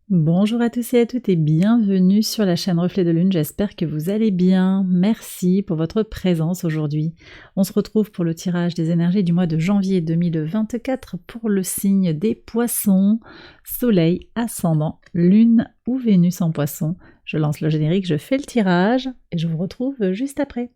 Bonjour à tous et à toutes et bienvenue sur la chaîne Reflet de Lune, j'espère que vous allez bien. Merci pour votre présence aujourd'hui. On se retrouve pour le tirage des énergies du mois de janvier 2024 pour le signe des poissons, soleil, ascendant, lune ou Vénus en poisson. Je lance le générique, je fais le tirage et je vous retrouve juste après.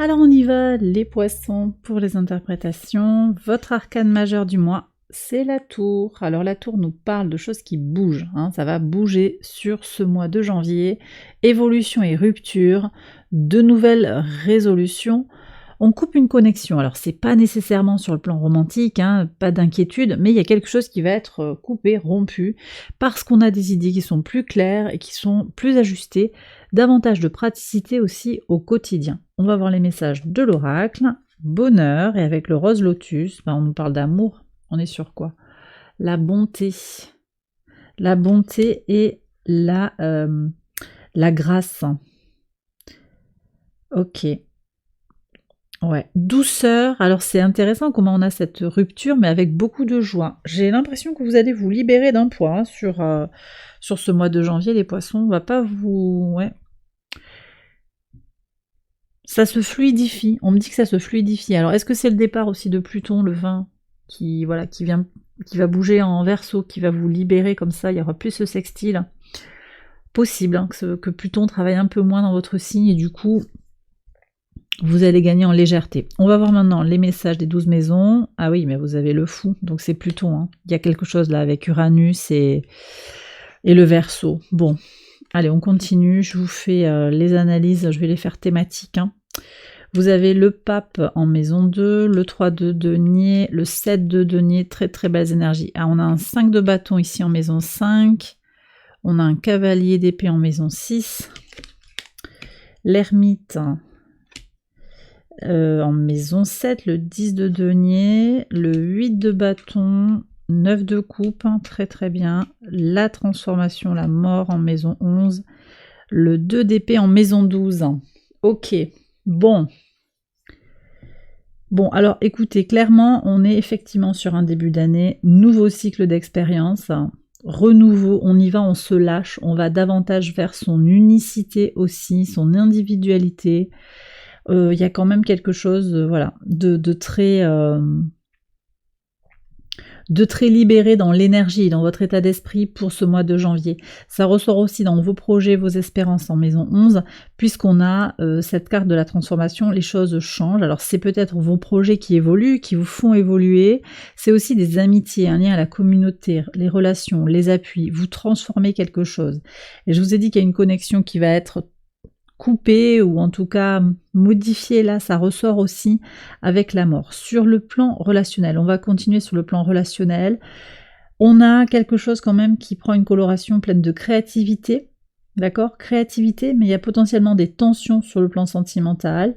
Alors on y va, les poissons, pour les interprétations. Votre arcane majeur du mois, c'est la tour. Alors la tour nous parle de choses qui bougent, ça va bouger sur ce mois de janvier. Évolution et rupture, de nouvelles résolutions. On coupe une connexion, alors c'est pas nécessairement sur le plan romantique, pas d'inquiétude, mais il y a quelque chose qui va être coupé, rompu, parce qu'on a des idées qui sont plus claires et qui sont plus ajustées, davantage de praticité aussi au quotidien. On va voir les messages de l'oracle, bonheur, et avec le rose lotus, on nous parle d'amour, on est sur quoi? La bonté et la grâce. Ok. Ouais, douceur. Alors c'est intéressant comment on a cette rupture, mais avec beaucoup de joie. J'ai l'impression que vous allez vous libérer d'un poids sur ce mois de janvier, les poissons. On va pas vous... Ouais. Ça se fluidifie. On me dit que ça se fluidifie. Alors est-ce que c'est le départ aussi de Pluton, le 20, qui va bouger en Verseau, qui va vous libérer comme ça, il y aura plus ce sextile. Possible que Pluton travaille un peu moins dans votre signe et du coup... vous allez gagner en légèreté. On va voir maintenant les messages des 12 maisons. Ah oui, mais vous avez le fou, donc c'est Pluton. Il y a quelque chose là avec Uranus et le Verseau. Bon, allez, on continue. Je vous fais les analyses, je vais les faire thématiques. Vous avez le pape en maison 2, le 3 de denier, le 7 de denier, très très belles énergies. Ah, on a un 5 de bâton ici en maison 5. On a un cavalier d'épée en maison 6. L'ermite... en maison 7, le 10 de denier, le 8 de bâton, 9 de coupe, très très bien, la transformation, la mort en maison 11, le 2 d'épée en maison 12. Ok, bon. Bon, alors écoutez, clairement, on est effectivement sur un début d'année, nouveau cycle d'expérience, renouveau, on y va, on se lâche, on va davantage vers son unicité aussi, son individualité. Y a quand même quelque chose de très libéré dans l'énergie, dans votre état d'esprit pour ce mois de janvier. Ça ressort aussi dans vos projets, vos espérances en maison 11, puisqu'on a cette carte de la transformation, les choses changent. Alors c'est peut-être vos projets qui évoluent, qui vous font évoluer, c'est aussi des amitiés, un lien à la communauté, les relations, les appuis, vous transformez quelque chose. Et je vous ai dit qu'il y a une connexion qui va être coupé ou en tout cas modifié, là ça ressort aussi avec la mort. Sur le plan relationnel, on va continuer sur le plan relationnel. On a quelque chose quand même qui prend une coloration pleine de créativité, d'accord? Créativité, mais il y a potentiellement des tensions sur le plan sentimental,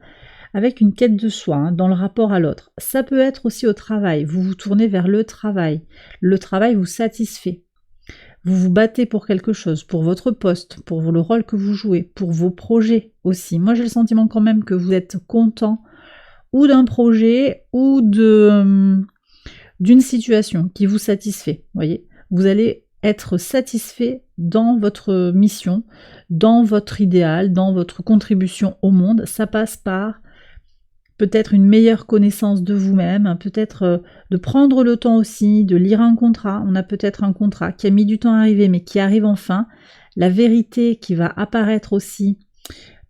avec une quête de soi dans le rapport à l'autre. Ça peut être aussi au travail, vous vous tournez vers le travail vous satisfait. Vous vous battez pour quelque chose, pour votre poste, pour le rôle que vous jouez, pour vos projets aussi. Moi, j'ai le sentiment quand même que vous êtes content ou d'un projet ou d'une situation qui vous satisfait. Voyez, vous allez être satisfait dans votre mission, dans votre idéal, dans votre contribution au monde. Ça passe par peut-être une meilleure connaissance de vous-même, peut-être de prendre le temps aussi de lire un contrat. On a peut-être un contrat qui a mis du temps à arriver mais qui arrive enfin. La vérité qui va apparaître aussi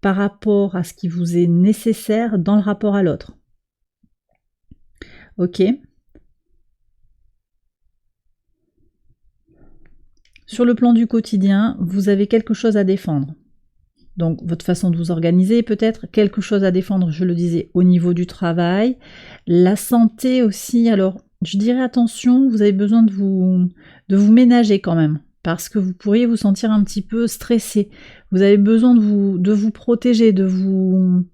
par rapport à ce qui vous est nécessaire dans le rapport à l'autre. Ok. Sur le plan du quotidien, vous avez quelque chose à défendre. Donc votre façon de vous organiser, peut-être quelque chose à défendre, je le disais, au niveau du travail. La santé aussi, alors je dirais attention, vous avez besoin de vous ménager quand même, parce que vous pourriez vous sentir un petit peu stressé. Vous avez besoin de vous protéger, de vous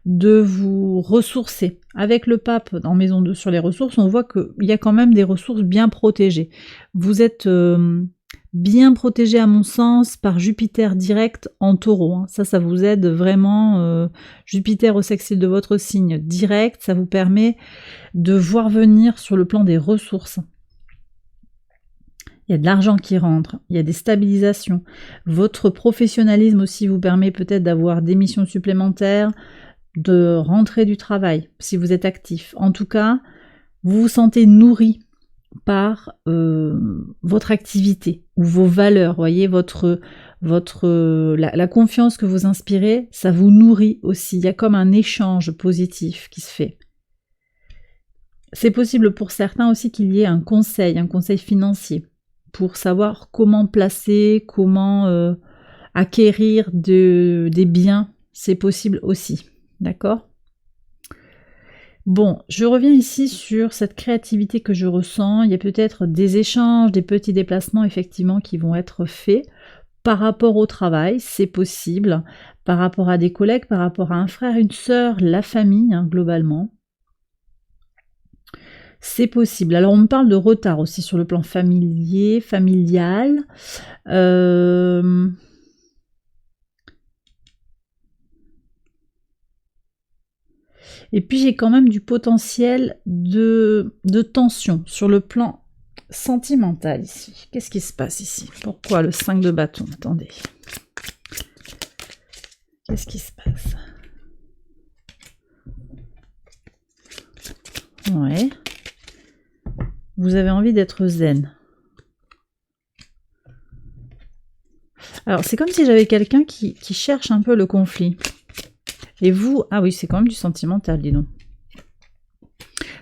de vous ressourcer. Avec le pape en maison 2 sur les ressources, on voit qu'il y a quand même des ressources bien protégées. Vous êtes bien protégé à mon sens par Jupiter direct en taureau. Hein. Ça vous aide vraiment. Jupiter au sextile de votre signe direct, ça vous permet de voir venir sur le plan des ressources. Il y a de l'argent qui rentre, il y a des stabilisations. Votre professionnalisme aussi vous permet peut-être d'avoir des missions supplémentaires, de rentrer du travail, si vous êtes actif. En tout cas, vous vous sentez nourri par votre activité ou vos valeurs, voyez, la confiance que vous inspirez, ça vous nourrit aussi. Il y a comme un échange positif qui se fait. C'est possible pour certains aussi qu'il y ait un conseil financier, pour savoir comment placer, comment acquérir des biens, c'est possible aussi, d'accord? Bon, je reviens ici sur cette créativité que je ressens, il y a peut-être des échanges, des petits déplacements effectivement qui vont être faits par rapport au travail, c'est possible, par rapport à des collègues, par rapport à un frère, une sœur, la famille, hein, globalement. C'est possible. Alors on me parle de retard aussi sur le plan familial. Et puis j'ai quand même du potentiel de tension sur le plan sentimental ici. Qu'est-ce qui se passe ici? Pourquoi le 5 de bâton? Attendez. Qu'est-ce qui se passe? Ouais. Vous avez envie d'être zen. Alors, c'est comme si j'avais quelqu'un qui cherche un peu le conflit. Et vous, ah oui, c'est quand même du sentimental, dis donc.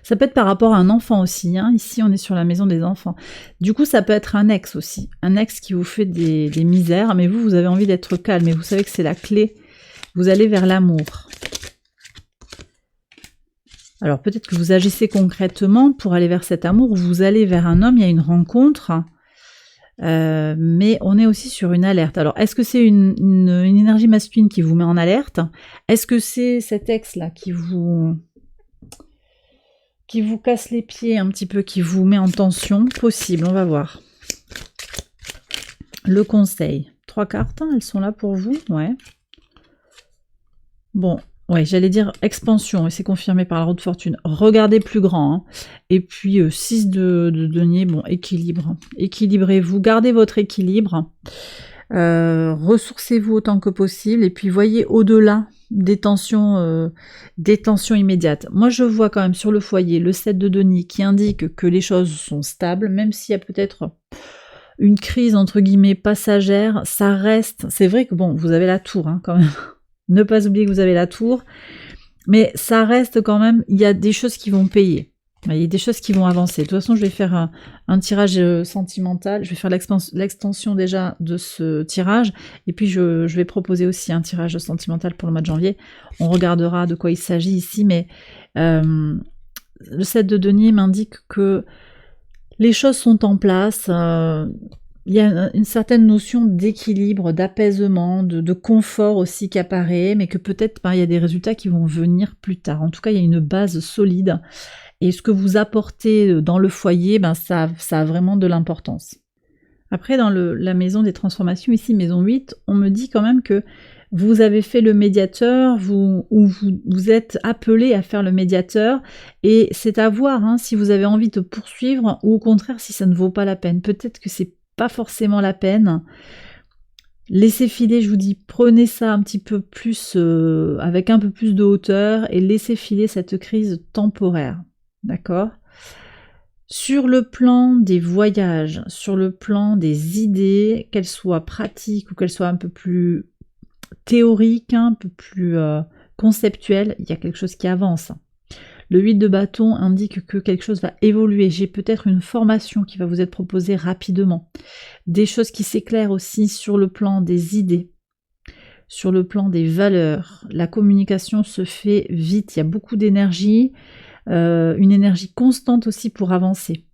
Ça peut être par rapport à un enfant aussi. Hein. Ici, on est sur la maison des enfants. Du coup, ça peut être un ex aussi. Un ex qui vous fait des misères, mais vous avez envie d'être calme. Et vous savez que c'est la clé. Vous allez vers l'amour. Alors peut-être que vous agissez concrètement pour aller vers cet amour, vous allez vers un homme, il y a une rencontre, mais on est aussi sur une alerte. Alors est-ce que c'est une énergie masculine qui vous met en alerte? Est-ce que c'est cet ex-là qui vous casse les pieds un petit peu, qui vous met en tension? Possible, on va voir. Le conseil. 3 cartes, hein, elles sont là pour vous, ouais. Bon. Ouais, j'allais dire expansion, et c'est confirmé par la roue de fortune. Regardez plus grand. Hein. Et puis 6 de denier, bon, équilibre. Équilibrez-vous, gardez votre équilibre. Ressourcez-vous autant que possible. Et puis voyez au-delà des tensions immédiates. Moi, je vois quand même sur le foyer le 7 de denier qui indique que les choses sont stables, même s'il y a peut-être une crise, entre guillemets, passagère. Ça reste... C'est vrai que, bon, vous avez la tour, hein, quand même. Ne pas oublier que vous avez la tour, mais ça reste quand même, il y a des choses qui vont payer, il y a des choses qui vont avancer. De toute façon, je vais faire un tirage sentimental, je vais faire l'extension déjà de ce tirage, et puis je vais proposer aussi un tirage sentimental pour le mois de janvier. On regardera de quoi il s'agit ici, mais le 7 de denier m'indique que les choses sont en place. Il y a une certaine notion d'équilibre, d'apaisement, de confort aussi qui apparaît, mais que peut-être il y a des résultats qui vont venir plus tard. En tout cas, il y a une base solide. Et ce que vous apportez dans le foyer, ça a vraiment de l'importance. Après, dans la maison des transformations, ici, maison 8, on me dit quand même que vous avez fait le médiateur, vous êtes appelé à faire le médiateur, et c'est à voir hein, si vous avez envie de poursuivre, ou au contraire, si ça ne vaut pas la peine. Peut-être que c'est pas forcément la peine. Laissez filer, je vous dis, prenez ça un petit peu plus, avec un peu plus de hauteur, et laissez filer cette crise temporaire. D'accord ? Sur le plan des voyages, sur le plan des idées, qu'elles soient pratiques ou qu'elles soient un peu plus théoriques, un peu plus conceptuelles, il y a quelque chose qui avance. Le 8 de bâton indique que quelque chose va évoluer. J'ai peut-être une formation qui va vous être proposée rapidement. Des choses qui s'éclairent aussi sur le plan des idées, sur le plan des valeurs. La communication se fait vite, il y a beaucoup d'énergie, une énergie constante aussi pour avancer.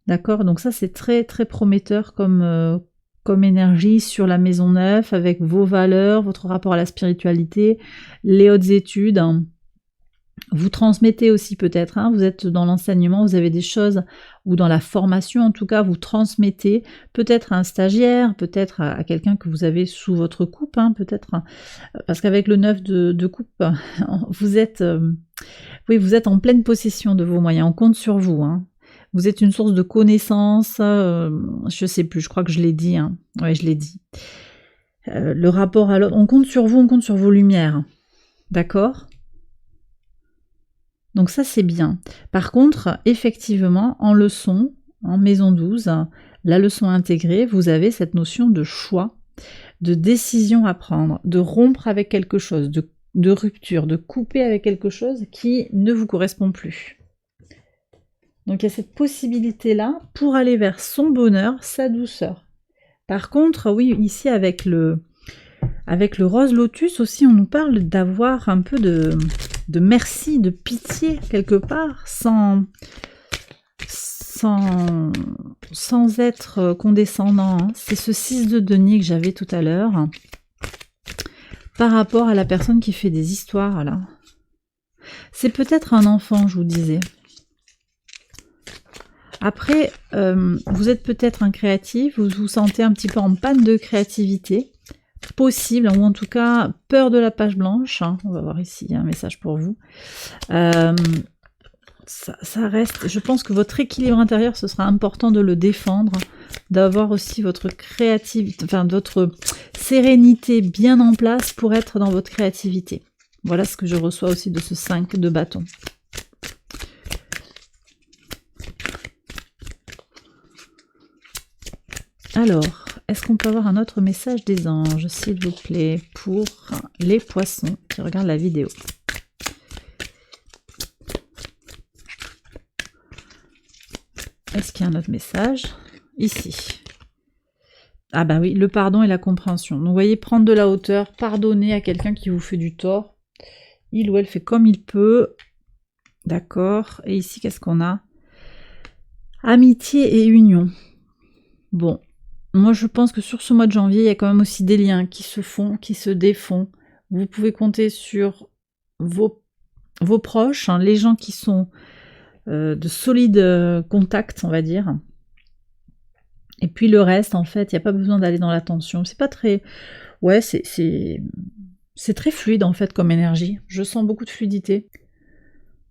D'accord ? Donc ça c'est très très prometteur comme comme énergie sur la maison 9 avec vos valeurs, votre rapport à la spiritualité, les hautes études. Vous transmettez aussi peut-être, hein, vous êtes dans l'enseignement, vous avez des choses, ou dans la formation en tout cas, vous transmettez peut-être à un stagiaire, peut-être à quelqu'un que vous avez sous votre coupe, hein, peut-être, parce qu'avec le 9 de coupe, vous êtes, oui, vous êtes en pleine possession de vos moyens, on compte sur vous, hein. Vous êtes une source de connaissances, je sais plus, je crois que je l'ai dit, hein. Ouais, je l'ai dit. Le rapport à l'autre, on compte sur vous, on compte sur vos lumières, d'accord ? Donc ça, c'est bien. Par contre, effectivement, en leçon, en maison 12, la leçon intégrée, vous avez cette notion de choix, de décision à prendre, de rompre avec quelque chose, de rupture, de couper avec quelque chose qui ne vous correspond plus. Donc il y a cette possibilité-là pour aller vers son bonheur, sa douceur. Par contre, oui, ici avec le rose lotus aussi, on nous parle d'avoir un peu de merci, de pitié quelque part, sans être condescendant. Hein. C'est ce 6 de denier que j'avais tout à l'heure, par rapport à la personne qui fait des histoires, là. C'est peut-être un enfant, je vous disais. Après, vous êtes peut-être un créatif, vous vous sentez un petit peu en panne de créativité, possible, ou en tout cas peur de la page blanche, hein. On va voir ici un message pour vous. Ça reste, je pense que votre équilibre intérieur, ce sera important de le défendre, d'avoir aussi votre créativité, enfin votre sérénité bien en place pour être dans votre créativité. Voilà ce que je reçois aussi de ce 5 de bâton. Alors, est-ce qu'on peut avoir un autre message des anges, s'il vous plaît, pour les poissons qui regardent la vidéo? Est-ce qu'il y a un autre message? Ici. Ah bah oui, le pardon et la compréhension. Donc vous voyez, prendre de la hauteur, pardonner à quelqu'un qui vous fait du tort. Il ou elle fait comme il peut. D'accord. Et ici, qu'est-ce qu'on a? Amitié et union. Bon. Moi, je pense que sur ce mois de janvier, il y a quand même aussi des liens qui se font, qui se défont. Vous pouvez compter sur vos proches, hein, les gens qui sont de solides contacts, on va dire. Et puis le reste, en fait, il n'y a pas besoin d'aller dans la tension. C'est pas très... Ouais, c'est très fluide, en fait, comme énergie. Je sens beaucoup de fluidité.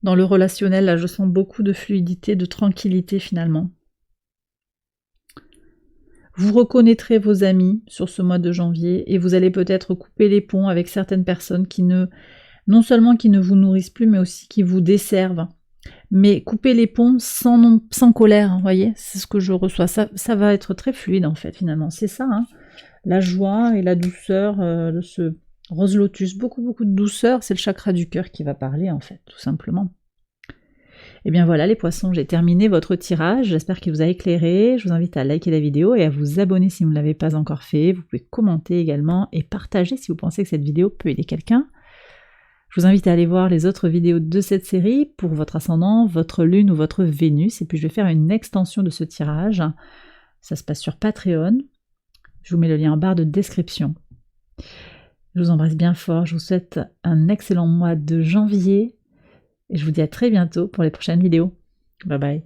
Dans le relationnel, là, je sens beaucoup de fluidité, de tranquillité, finalement. Vous reconnaîtrez vos amis sur ce mois de janvier et vous allez peut-être couper les ponts avec certaines personnes qui non seulement qui ne vous nourrissent plus, mais aussi qui vous desservent. Mais couper les ponts sans colère, vous voyez, c'est ce que je reçois. Ça va être très fluide en fait, finalement. C'est ça, hein, la joie et la douceur de ce rose lotus. Beaucoup de douceur, c'est le chakra du cœur qui va parler en fait, tout simplement. Et bien voilà les poissons, j'ai terminé votre tirage, j'espère qu'il vous a éclairé. Je vous invite à liker la vidéo et à vous abonner si vous ne l'avez pas encore fait. Vous pouvez commenter également et partager si vous pensez que cette vidéo peut aider quelqu'un. Je vous invite à aller voir les autres vidéos de cette série pour votre ascendant, votre lune ou votre Vénus. Et puis je vais faire une extension de ce tirage. Ça se passe sur Patreon. Je vous mets le lien en barre de description. Je vous embrasse bien fort. Je vous souhaite un excellent mois de janvier. Et je vous dis à très bientôt pour les prochaines vidéos. Bye bye.